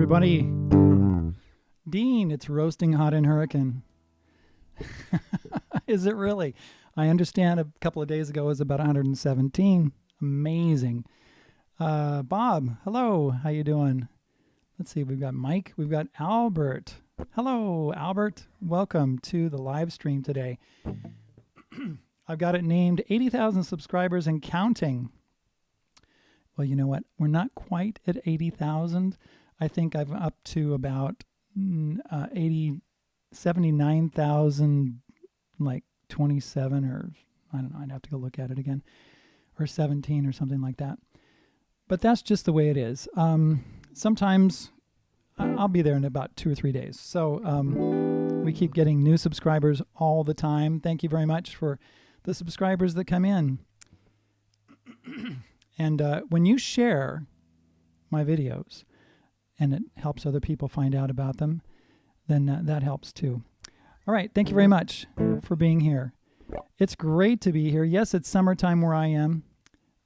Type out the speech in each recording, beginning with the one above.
everybody. Dean, it's roasting hot in Hurricane. Is it really? I understand a couple of days ago it was about 117. Amazing. Bob, hello. How you doing? Let's see. We've got Mike. We've got Albert. Hello, Albert. Welcome to the live stream today. I've got it named 80,000 subscribers and counting. Well, you know what? We're not quite at 80,000. I think I'm up to about 79,000, like 27 or I don't know. I'd have to go look at it again, or 17 or something like that. But that's just the way it is. Sometimes I'll be there in about 2 or 3 days. So we keep getting new subscribers all the time. Thank you very much for the subscribers that come in. And when you share my videos and it helps other people find out about them, then that helps too. All right. Thank you very much for being here. It's great to be here. Yes, it's summertime where I am.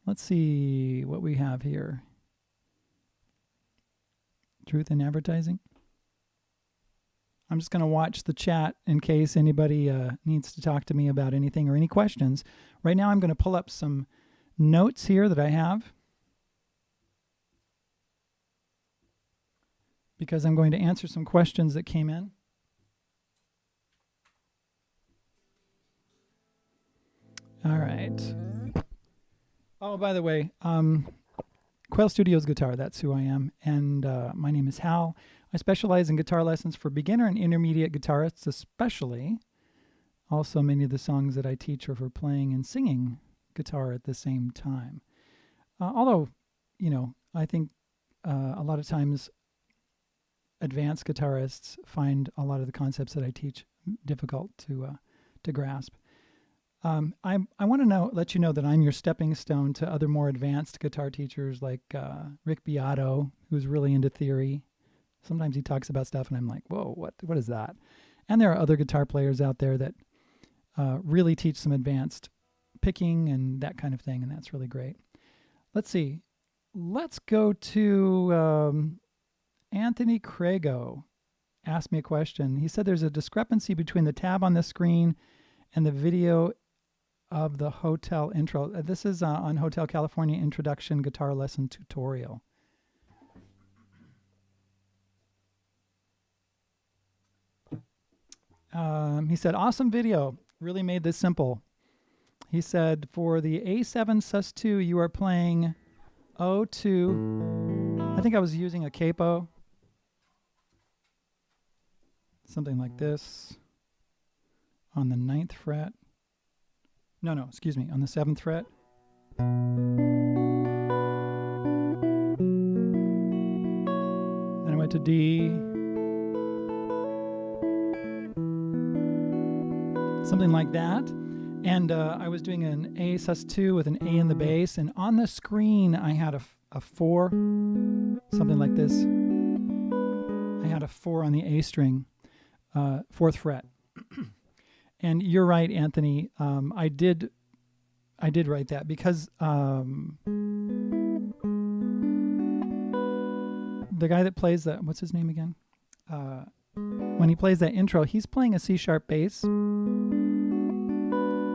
Let's see what we have here. Truth in advertising. I'm just going to watch the chat in case anybody needs to talk to me about anything or any questions. Right now I'm going to pull up some notes here that I have, because I'm going to answer some questions that came in. All right. Oh, by the way, Quail Studios Guitar, that's who I am. And my name is Hal. I specialize in guitar lessons for beginner and intermediate guitarists, especially. Also, many of the songs that I teach are for playing and singing guitar at the same time. Although, you know, I think a lot of times advanced guitarists find a lot of the concepts that I teach difficult to grasp. I want to let you know that I'm your stepping stone to other more advanced guitar teachers like Rick Beato, who's really into theory. Sometimes he talks about stuff and I'm like, whoa, what is that? And there are other guitar players out there that really teach some advanced picking and that kind of thing, and that's really great. Let's see. Let's go to Anthony Crago. Asked me a question. He said there's a discrepancy between the tab on the screen and the video of the hotel intro. This is on Hotel California Introduction Guitar Lesson Tutorial. He said, awesome video. Really made this simple. He said, for the A7 sus2, you are playing O2. I think I was using a capo. Something like this. On the 9th fret. No, excuse me, on the 7th fret. Then I went to D. Something like that. And I was doing an A sus2 with an A in the bass. And on the screen, I had a 4, something like this. I had a 4 on the A string, 4th fret. And you're right, Anthony. I did write that because the guy that plays that, what's his name again? When he plays that intro, he's playing a C-sharp bass,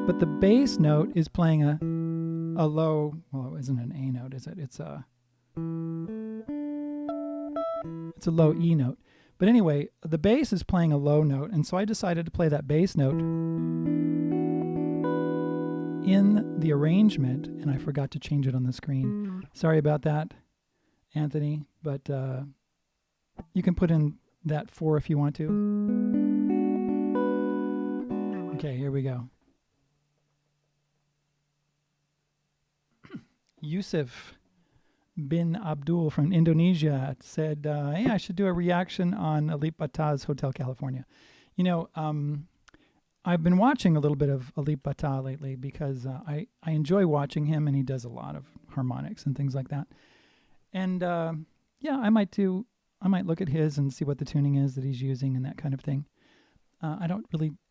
but the bass note is playing a low. Well, it isn't an A note, is it? It's a low E note. But anyway, the bass is playing a low note, and so I decided to play that bass note in the arrangement, and I forgot to change it on the screen. Sorry about that, Anthony, but you can put in that 4 if you want to. Okay, here we go. Yusuf bin Abdul from Indonesia said, hey, I should do a reaction on Alip Ba Ta's Hotel California. You know, I've been watching a little bit of Alip Ba Ta lately because I enjoy watching him, and he does a lot of harmonics and things like that. And yeah, I might look at his and see what the tuning is that he's using and that kind of thing. I'm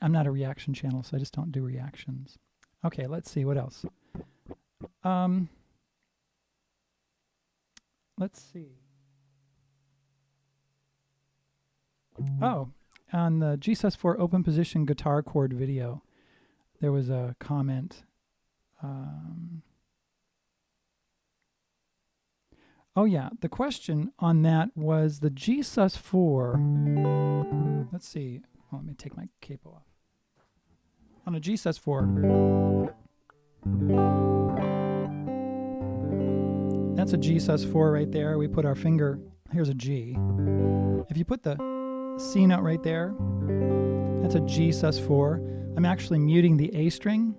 not a reaction channel, so I just don't do reactions. Okay, let's see what else. Let's see. Oh, on the G sus4 open position guitar chord video, there was a comment. Oh yeah, the question on that was the G sus4. Let's see. Oh, let me take my capo off. On a G sus4. That's a G sus4 right there. We put our finger, here's a G. If you put the C note right there, that's a G sus4. I'm actually muting the A string,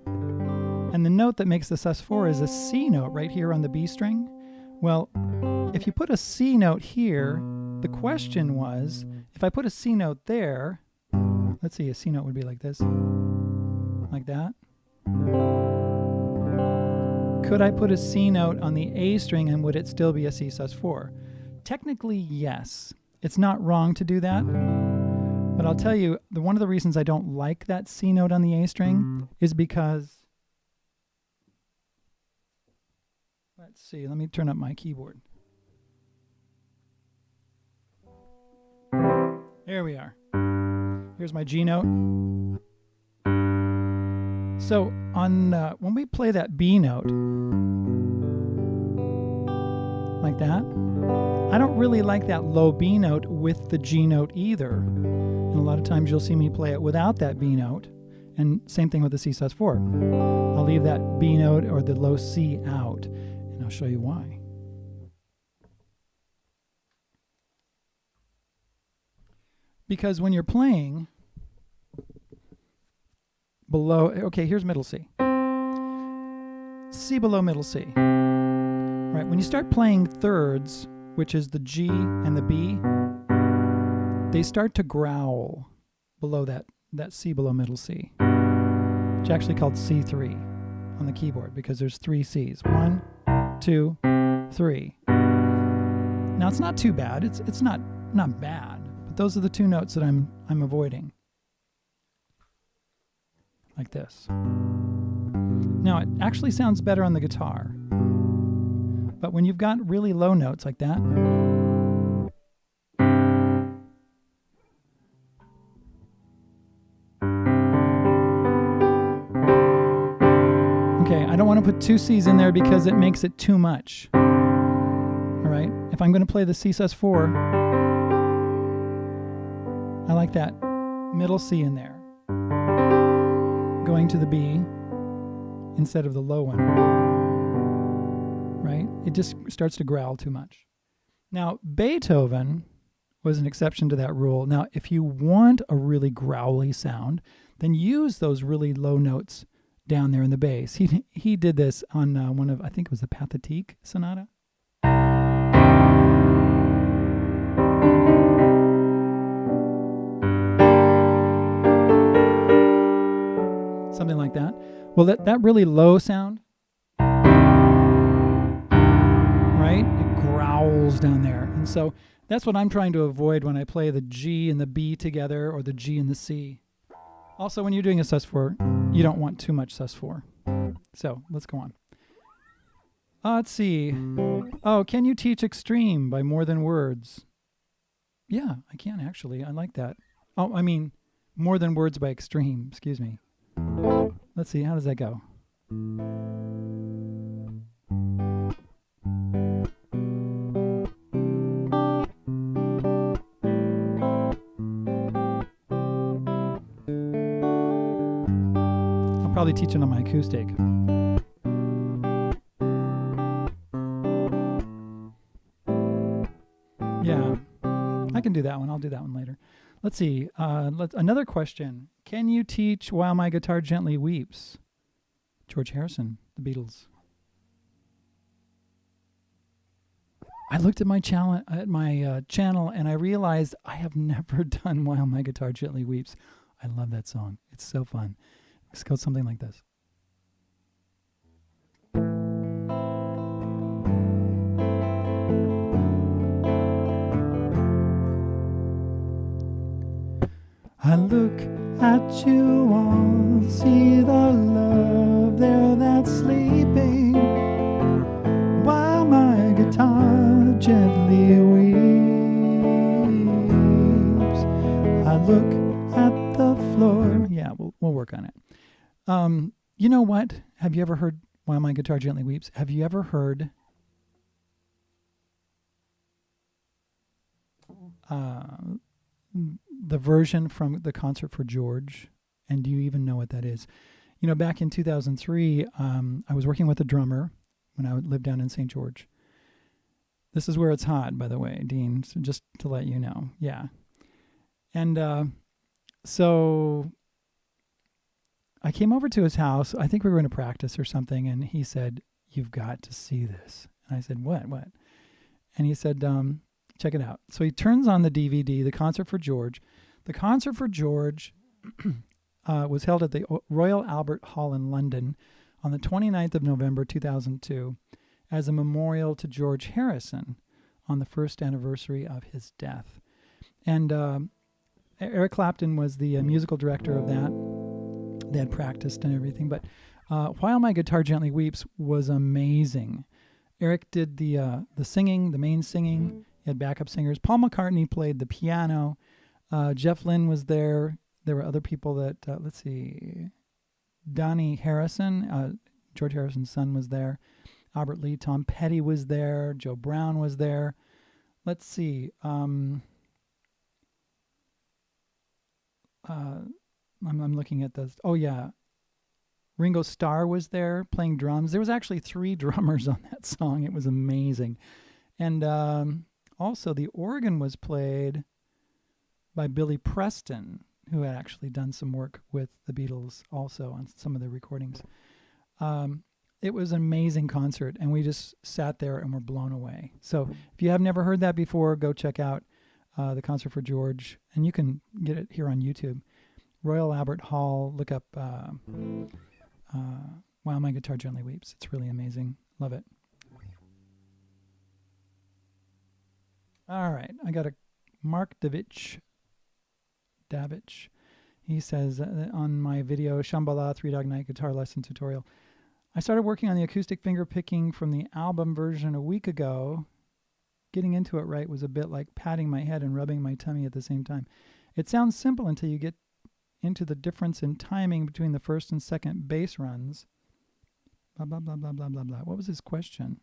and the note that makes the sus4 is a C note right here on the B string. Well, if you put a C note here, the question was, if I put a C note there, let's see, a C note would be like this, like that. Could I put a C note on the A string and would it still be a C sus4? Technically, yes. It's not wrong to do that, but I'll tell you, one of the reasons I don't like that C note on the A string is because, let's see, let me turn up my keyboard. There we are. Here's my G note. So on when we play that B note, like that, I don't really like that low B note with the G note either. And a lot of times you'll see me play it without that B note. And same thing with the C sus4. I'll leave that B note or the low C out, and I'll show you why. Because when you're playing below, okay, here's middle C. C below middle C. Right, when you start playing thirds, which is the G and the B, they start to growl below that C below middle C. It's actually called C3 on the keyboard because there's 3 Cs. 1, 2, 3. Now it's not too bad. It's not bad, but those are the 2 notes that I'm avoiding. Like this. Now it actually sounds better on the guitar. But when you've got really low notes like that, okay, I don't want to put 2 C's in there because it makes it too much. All right, if I'm going to play the C sus4, I like that middle C in there, going to the B instead of the low one. Right? It just starts to growl too much. Now, Beethoven was an exception to that rule. Now, if you want a really growly sound, then use those really low notes down there in the bass. He did this on one of, I think it was the Pathétique Sonata. Something like that. Well, that really low sound, right? It growls down there. And so that's what I'm trying to avoid when I play the G and the B together or the G and the C. Also, when you're doing a sus4, you don't want too much sus4. So let's go on. Let's see. Oh, can you teach extreme by more than words? Yeah, I can actually. I like that. Oh, I mean, more than words by extreme. Excuse me. Let's see. How does that go? I'll probably teach it on my acoustic. Yeah, I can do that one. I'll do that one later. Let's see. Another question. Can you teach While My Guitar Gently Weeps? George Harrison, the Beatles. I looked at my channel and I realized I have never done While My Guitar Gently Weeps. I love that song. It's so fun. It goes something like this. I look at you all, see the love there that's sleeping, while my guitar gently weeps. You know what? Have you ever heard While My Guitar Gently Weeps? Have you ever heard the version from the Concert for George? And do you even know what that is? You know, back in 2003, I was working with a drummer when I lived down in St. George. This is where it's hot, by the way, Dean, so just to let you know. Yeah. And so I came over to his house. I think we were going to practice or something, and he said, "You've got to see this." And I said, "What? What?" And he said, "Check it out." So he turns on the DVD, The Concert for George. The Concert for George was held at the Royal Albert Hall in London on the 29th of November 2002 as a memorial to George Harrison on the first anniversary of his death. And Eric Clapton was the musical director of that. They had practiced and everything. But While My Guitar Gently Weeps was amazing. Eric did the singing, the main singing. He had backup singers. Paul McCartney played the piano. Jeff Lynne was there. There were other people that, let's see, Donnie Harrison, George Harrison's son, was there. Albert Lee, Tom Petty was there. Joe Brown was there. Let's see. I'm looking at this. Oh, yeah. Ringo Starr was there playing drums. There was actually 3 drummers on that song. It was amazing. And also the organ was played by Billy Preston, who had actually done some work with the Beatles also on some of the recordings. It was an amazing concert, and we just sat there and were blown away. So if you have never heard that before, go check out the Concert for George, and you can get it here on YouTube. Royal Albert Hall, look up While My Guitar Gently Weeps. It's really amazing. Love it. All right, I got a Mark Davich. He says on my video, Shambhala 3-Dog Night Guitar Lesson Tutorial, I started working on the acoustic finger picking from the album version a week ago. Getting into it right was a bit like patting my head and rubbing my tummy at the same time. It sounds simple until you get into the difference in timing between the first and second bass runs. Blah, blah, blah, blah, blah, blah, blah. What was his question?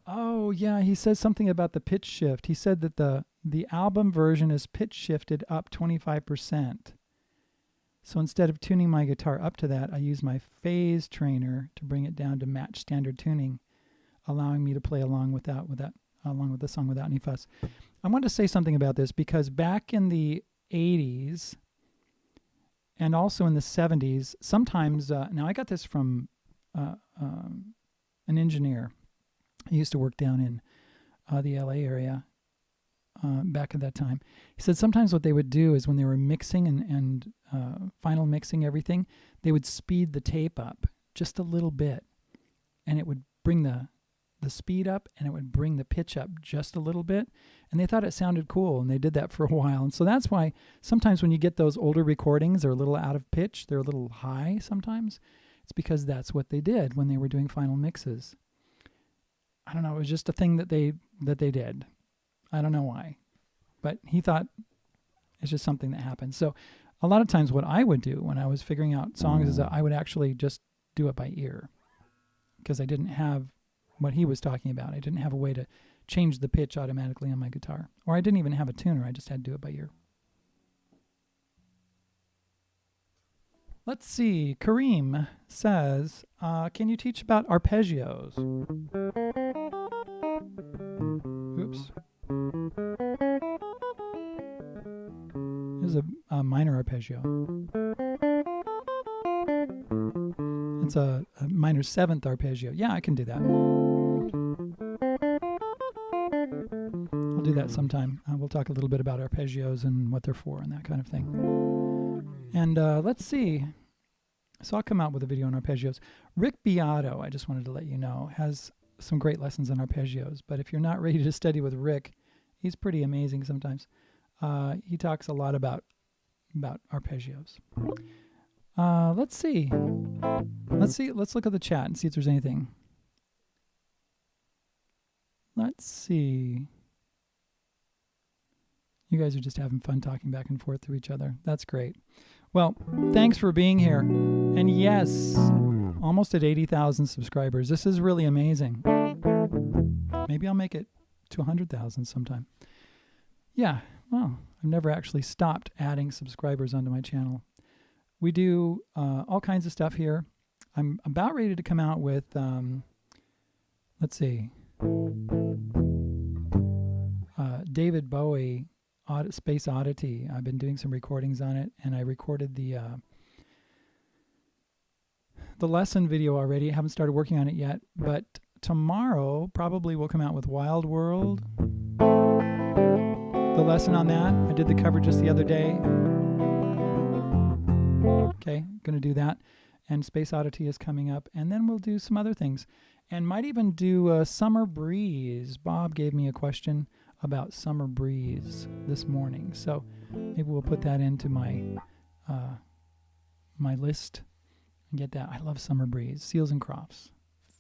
Oh, yeah, he says something about the pitch shift. He said that the album version is pitch shifted up 25%. So instead of tuning my guitar up to that, I use my phase trainer to bring it down to match standard tuning, allowing me to play along with the song without any fuss. I want to say something about this because back in the 80s and also in the 70s, sometimes, now I got this from an engineer. I used to work down in the LA area back at that time. He said sometimes what they would do is when they were mixing and final mixing everything, they would speed the tape up just a little bit, and it would bring the speed up and it would bring the pitch up just a little bit, and they thought it sounded cool, and they did that for a while. And so that's why sometimes when you get those older recordings, they're a little out of pitch, they're a little high sometimes. It's because that's what they did when they were doing final mixes. I don't know, it was just a thing that they did. I don't know why, but he thought it's just something that happened. So a lot of times what I would do when I was figuring out songs is that I would actually just do it by ear, because I didn't have what he was talking about. I didn't have a way to change the pitch automatically on my guitar, or I didn't even have a tuner. I just had to do it by ear. Let's see. Kareem says, can you teach about arpeggios? Oops. Here's a minor arpeggio. It's a minor 7th arpeggio. Yeah, I can do that. I'll do that sometime. We'll talk a little bit about arpeggios and what they're for and that kind of thing. And let's see. So I'll come out with a video on arpeggios. Rick Beato, I just wanted to let you know, has some great lessons on arpeggios. But if you're not ready to study with Rick, he's pretty amazing sometimes. He talks a lot about arpeggios. Let's see. Let's look at the chat and see if there's anything. Let's see. You guys are just having fun talking back and forth to each other. That's great. Well, thanks for being here. And yes, almost at 80,000 subscribers. This is really amazing. Maybe I'll make it to 100,000 sometime. Yeah, well, I've never actually stopped adding subscribers onto my channel. We do all kinds of stuff here. I'm about ready to come out with, let's see, David Bowie, Space Oddity. I've been doing some recordings on it, and I recorded the lesson video already. I haven't started working on it yet, but tomorrow probably we'll come out with Wild World, the lesson on that. I did the cover just the other day. Okay, going to do that. And Space Oddity is coming up, and then we'll do some other things, and might even do Summer Breeze. Bob gave me a question about Summer Breeze this morning, so maybe we'll put that into my my list and get that. I love Summer Breeze. Seals and Crofts,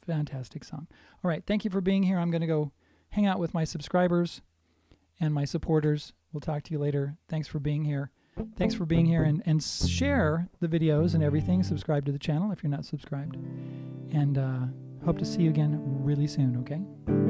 fantastic song. All right, thank you for being here. I'm going to go hang out with my subscribers and my supporters. We'll talk to you later. Thanks for being here. Thanks for being here, and share the videos and everything. Subscribe to the channel if you're not subscribed. And hope to see you again really soon, okay?